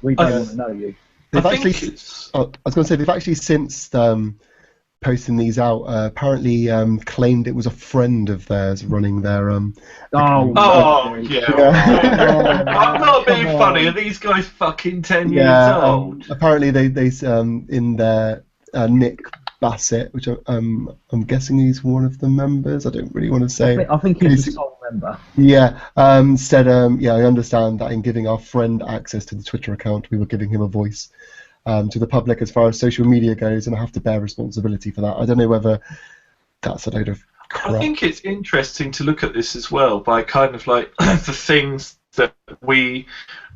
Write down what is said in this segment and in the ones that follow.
We don't want to know you. I was going to say they've actually since posting these out. Apparently, claimed it was a friend of theirs running their yeah. I'm not being funny. Are these guys fucking 10 years old? Apparently, they in their Nick Bassett, which I'm guessing he's one of the members. I don't really want to say. I think he's the sole member. Yeah. Said I understand that in giving our friend access to the Twitter account, we were giving him a voice to the public as far as social media goes, and I have to bear responsibility for that. I don't know whether that's a load of crap. I think it's interesting to look at this as well by kind of like the things that we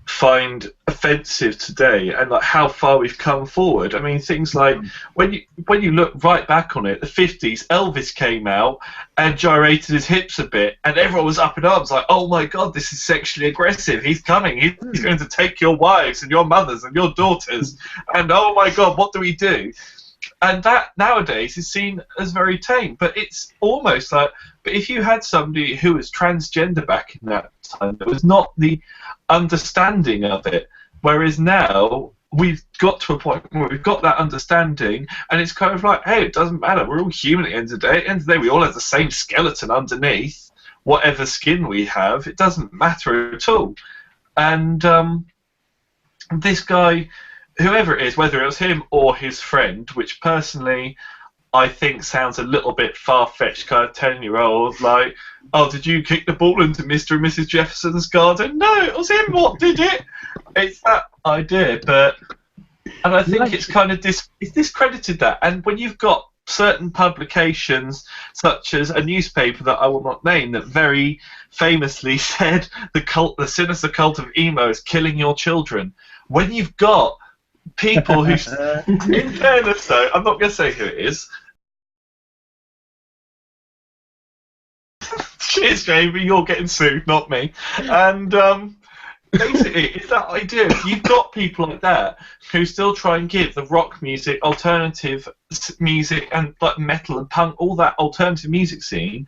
find offensive today and like how far we've come forward. I mean, things like when you look right back on it, the 50s, Elvis came out and gyrated his hips a bit, and everyone was up in arms like, oh my god, this is sexually aggressive, he's coming, he's going to take your wives and your mothers and your daughters, and oh my god, what do we do? And that nowadays is seen as very tame, but it's almost like, but if you had somebody who was transgender back in that time, there was not the understanding of it, whereas now we've got to a point where we've got that understanding, and it's kind of like, hey, it doesn't matter, we're all human at the end of the day. At the end of the day, we all have the same skeleton underneath, whatever skin we have, it doesn't matter at all. And this guy, whoever it is, whether it was him or his friend, which personally I think sounds a little bit far-fetched, kind of 10-year-old, like, oh, did you kick the ball into Mr. and Mrs. Jefferson's garden? No, it was him. What did it? It's that idea, and I think it's kind of it's discredited that. And when you've got certain publications, such as a newspaper that I will not name, that very famously said the sinister cult of emo is killing your children, when you've got people who, in fairness though, I'm not going to say who it is. Cheers, Jamie, you're getting sued, not me. And basically, it's that idea. You've got people like that who still try and give the rock music, alternative music, and like metal and punk, all that alternative music scene,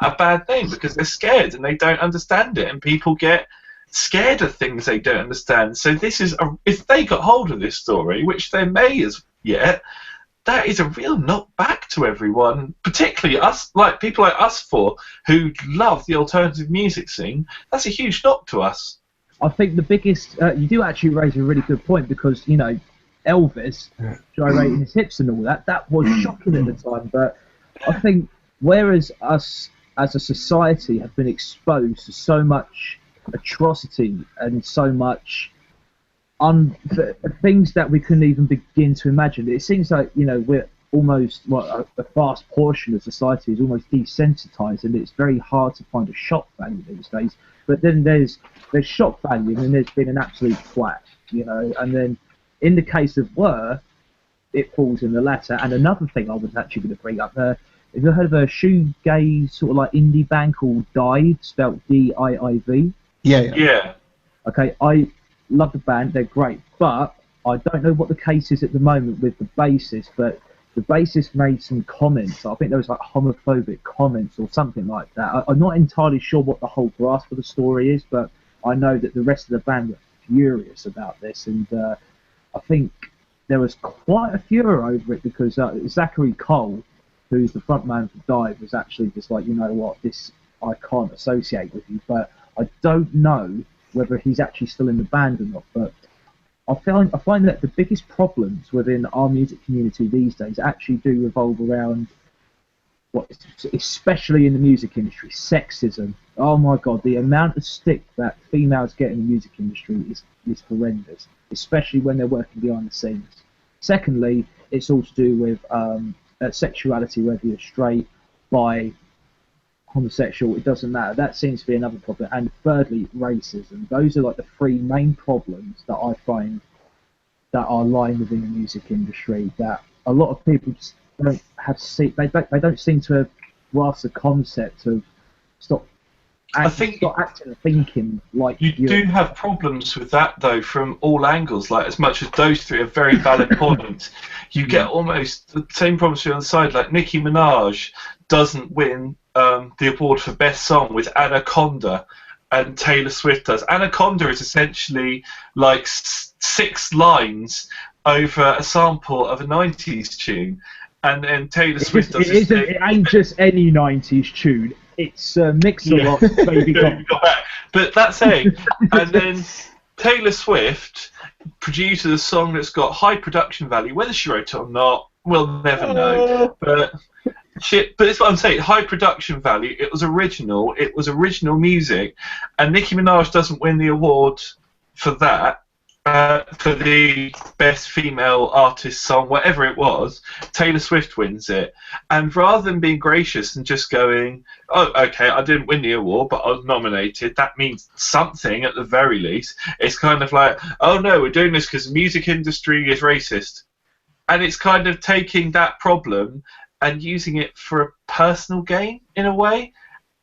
a bad name because they're scared and they don't understand it, and people get scared of things they don't understand. So this is if they got hold of this story, which they may as yet, that is a real knock back to everyone, particularly us, like people like us four who love the alternative music scene. That's a huge knock to us. I think the biggest you do actually raise a really good point, because Elvis gyrating his hips and all that was shocking at the time, but I think whereas us as a society have been exposed to so much atrocity and so much things that we couldn't even begin to imagine. It seems like we're almost a vast portion of society is almost desensitized, and it's very hard to find a shock value these days. But then there's shock value, and then there's been an absolute twat, And then in the case of Were, it falls in the latter. And another thing I was actually going to bring up, have you heard of a shoegaze sort of like indie band called Dive, spelled D-I-I-V? Yeah. Okay, I love the band, they're great, but I don't know what the case is at the moment with the bassist, but the bassist made some comments, I think there was like homophobic comments or something like that. I'm not entirely sure what the whole grasp of the story is, but I know that the rest of the band were furious about this, and I think there was quite a furor over it, because Zachary Cole, who's the frontman for Dive, was actually just like, you know what, this I can't associate with you, but I don't know whether he's actually still in the band or not, but I find that the biggest problems within our music community these days actually do revolve around, especially in the music industry, sexism. Oh my god, the amount of stick that females get in the music industry is horrendous, especially when they're working behind the scenes. Secondly, it's all to do with sexuality, whether you're straight, bi, homosexual, it doesn't matter. That seems to be another problem. And thirdly, racism. Those are like the three main problems that I find that are lying within the music industry, that a lot of people just don't have they don't seem to have grasped the concept of stop acting and thinking like you do have problems with that though from all angles. Like, as much as those three are very valid points, you get almost the same problems on the side. Like Nicki Minaj doesn't win the award for best song with Anaconda, and Taylor Swift does. Anaconda is essentially like 6 lines over a sample of a 90s tune. And then Taylor Swift does this thing. It ain't just any 90s tune. It's Mix-a-Lot, Baby Got Back. But that's saying, and then Taylor Swift produces a song that's got high production value. Whether she wrote it or not, we'll never know. But that's what I'm saying. High production value. It was original. It was original music. And Nicki Minaj doesn't win the award for that. For the best female artist song, whatever it was, Taylor Swift wins it. And rather than being gracious and just going, oh, okay, I didn't win the award, but I was nominated, that means something at the very least. It's kind of like, oh no, we're doing this because the music industry is racist. And it's kind of taking that problem and using it for a personal gain, in a way.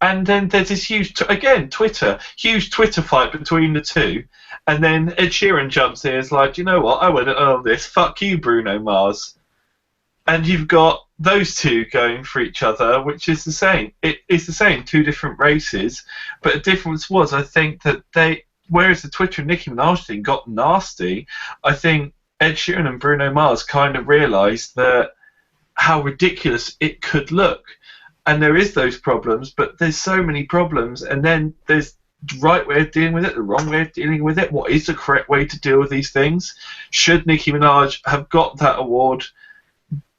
And then there's this huge Twitter fight between the two. And then Ed Sheeran jumps in and is like, you know what, I wouldn't own this. Fuck you, Bruno Mars. And you've got those two going for each other, which is the same. It is the same, 2 different races. But the difference was, I think, that whereas the Twitter and Nicki Minaj thing got nasty, I think Ed Sheeran and Bruno Mars kind of realised that how ridiculous it could look. And there is those problems, but there's so many problems, and then there's the right way of dealing with it, the wrong way of dealing with it. What is the correct way to deal with these things? Should Nicki Minaj have got that award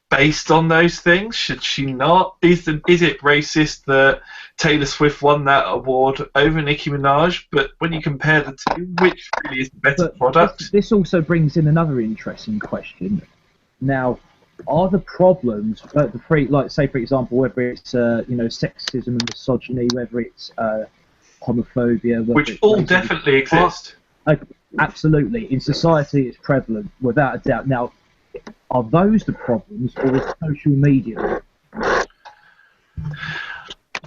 based on those things? Should she not? Is it racist that Taylor Swift won that award over Nicki Minaj? But when you compare the two, which really is the better product? This also brings in another interesting question. Now, are the problems like, say, for example, whether it's sexism and misogyny, whether it's homophobia, which all definitely exist. Absolutely, in society it's prevalent without a doubt. Now, are those the problems, or is social media?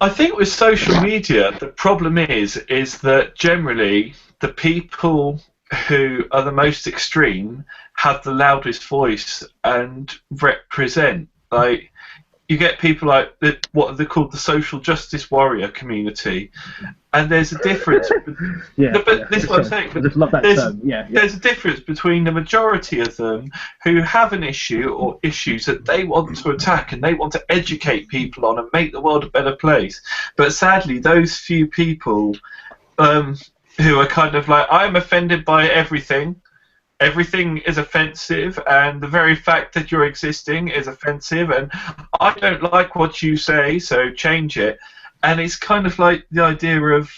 I think with social media, the problem is that generally the people who are the most extreme have the loudest voice and represent. Like, you get people like what they're called the social justice warrior community, and there's a difference. This is what I'm saying. I just love that term. There's a difference between the majority of them who have an issue or issues that they want to attack and they want to educate people on and make the world a better place. But sadly, those few people who are kind of like, I'm offended by everything. Everything is offensive, and the very fact that you're existing is offensive, and I don't like what you say, so change it. And it's kind of like the idea of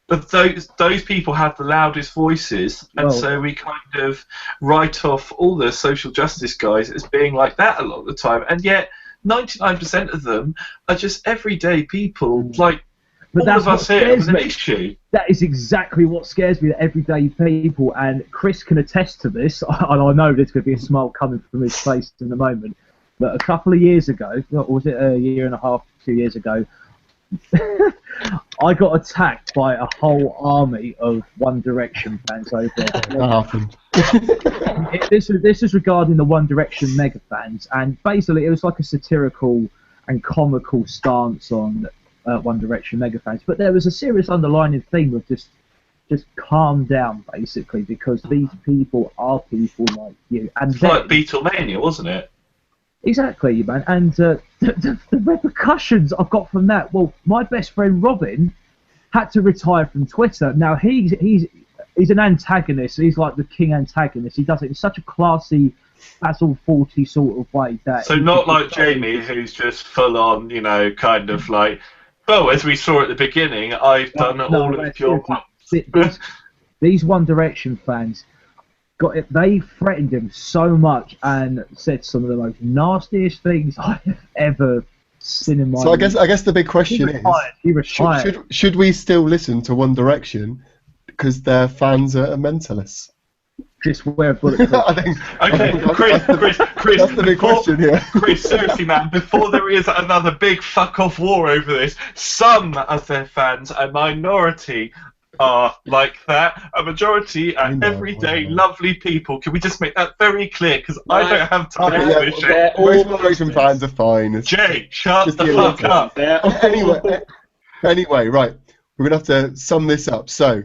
those people have the loudest voices, and so we kind of write off all the social justice guys as being like that a lot of the time, and yet 99% of them are just everyday people, like but all of us here with an issue. That is exactly what scares me, that everyday people, and Chris can attest to this, and I know there's going to be a smile coming from his face in a moment, but a couple of years ago, or was it a year and a half, 2 years ago, I got attacked by a whole army of One Direction fans over there. That happened. This is regarding the One Direction mega fans, and basically it was like a satirical and comical stance on One Direction mega fans, but there was a serious underlying theme of just calm down, basically, because these people are people like you. And it's like Beatlemania, wasn't it? Exactly, man. And the repercussions I've got from that. Well, my best friend Robin had to retire from Twitter. Now he's an antagonist. He's like the king antagonist. He does it in such a classy, Basil Fawlty sort of way. So not like Jamie, who's just full on, kind of like, well, as we saw at the beginning, I've done all of your... These One Direction fans got it. They threatened him so much and said some of the most nastiest things I have ever seen in my life. So I guess the big question is, should we still listen to One Direction because their fans are mentalists? Just wear a bulletproof. Chris, that's the big question here. Chris, seriously, man, before there is another big fuck-off war over this, some of their fans, a minority, are like that. A majority are everyday, lovely people. Can we just make that very clear? Because I don't have time for this shit. Most One Direction fans are fine. Jay, shut the fuck up. Anyway, right. we're going to have to sum this up. So,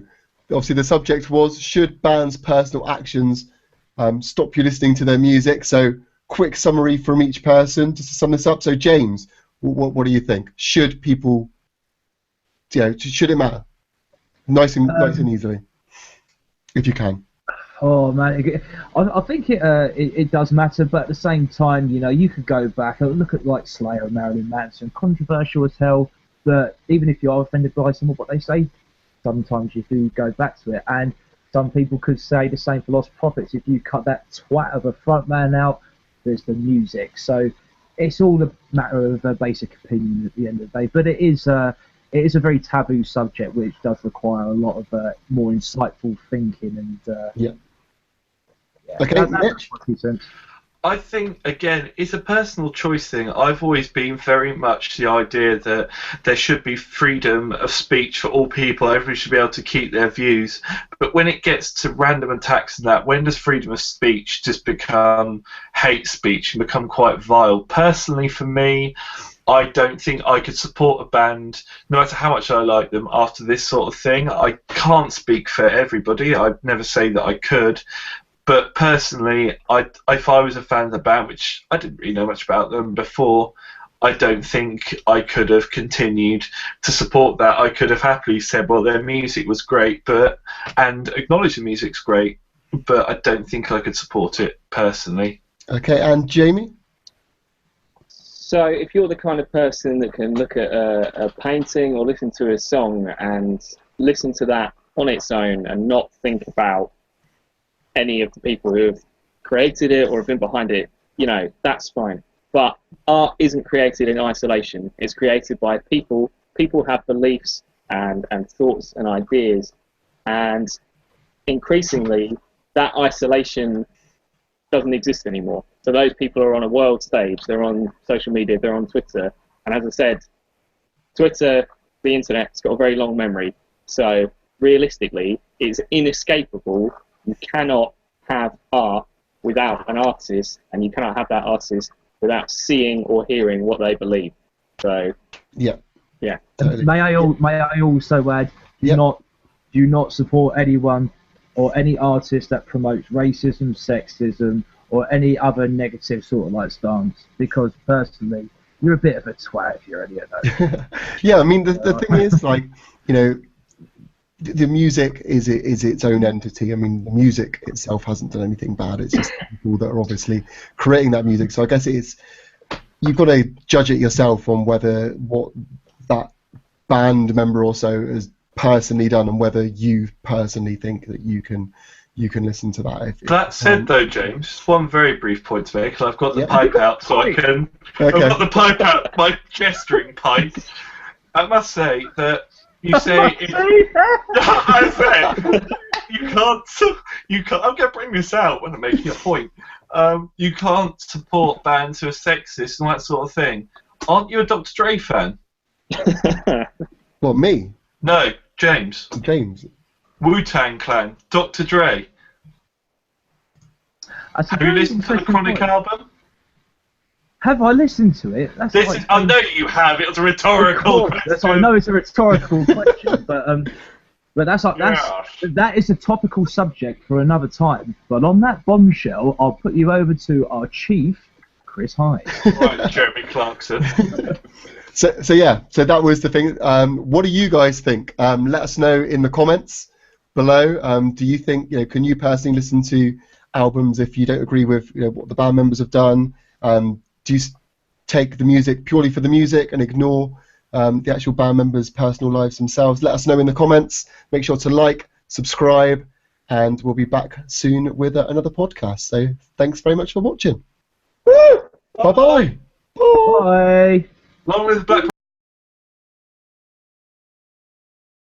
obviously, the subject was, should bands' personal actions stop you listening to their music? So, quick summary from each person just to sum this up. So, James, what do you think? Should people, should it matter? Nice and easily, if you can. Oh man, I think it does matter, but at the same time, you could go back and look at like Slayer, Marilyn Manson, controversial as hell. But even if you are offended by some of what they say, sometimes you do go back to it. And some people could say the same for Lost Prophets. If you cut that twat of a frontman out, there's the music. So it's all a matter of a basic opinion at the end of the day. But it is a very taboo subject, which does require a lot of more insightful thinking and. Yeah. Okay, Mitch. I think, again, it's a personal choice thing. I've always been very much the idea that there should be freedom of speech for all people. Everybody should be able to keep their views. But when it gets to random attacks and that, when does freedom of speech just become hate speech and become quite vile? Personally, for me, I don't think I could support a band, no matter how much I like them, after this sort of thing. I can't speak for everybody. I'd never say that I could. But personally, if I was a fan of the band, which I didn't really know much about them before, I don't think I could have continued to support that. I could have happily said, well, their music was great, and acknowledged the music's great, but I don't think I could support it personally. Okay, and Jamie? So if you're the kind of person that can look at a painting or listen to a song and listen to that on its own and not think about any of the people who have created it or have been behind it, that's fine. But art isn't created in isolation. It's created by people. People have beliefs and thoughts and ideas. And increasingly, that isolation doesn't exist anymore. So those people are on a world stage. They're on social media. They're on Twitter. And as I said, Twitter, the internet's got a very long memory. So realistically, it's inescapable. You cannot have art without an artist, and you cannot have that artist without seeing or hearing what they believe. So, yeah. Totally. May I also add, do not support anyone or any artist that promotes racism, sexism, or any other negative sort of like stance. Because personally, you're a bit of a twat if you're any of those. Yeah, I mean the thing is, like, the music is its own entity. I mean, the music itself hasn't done anything bad. It's just people that are obviously creating that music. So I guess you've got to judge it yourself on whether what that band member also has personally done and whether you personally think that you can listen to that. That said, though, James, one very brief point to make, because I've got the pipe out, so I can. Okay. I've got the pipe out, my gesturing pipe. I must say that. You say, I said, you can't. I'm going to bring this out when I'm making a point. You can't support bands who are sexist and that sort of thing. Aren't you a Dr. Dre fan? What, me? No, James. James. Wu-Tang Clan, Dr. Dre. Have you listened to the Chronic album? Have I listened to it? I know you have. It was a rhetorical question. I know it's a rhetorical question, but that is a topical subject for another time. But on that bombshell, I'll put you over to our chief, Chris Hines. Right, Jeremy Clarkson. So that was the thing. What do you guys think? Let us know in the comments below. Do you think, can you personally listen to albums if you don't agree with what the band members have done? Do you take the music purely for the music and ignore the actual band members' personal lives themselves? Let us know in the comments. Make sure to like, subscribe, and we'll be back soon with another podcast. So thanks very much for watching. Woo! Bye-bye. Bye. Long live the Black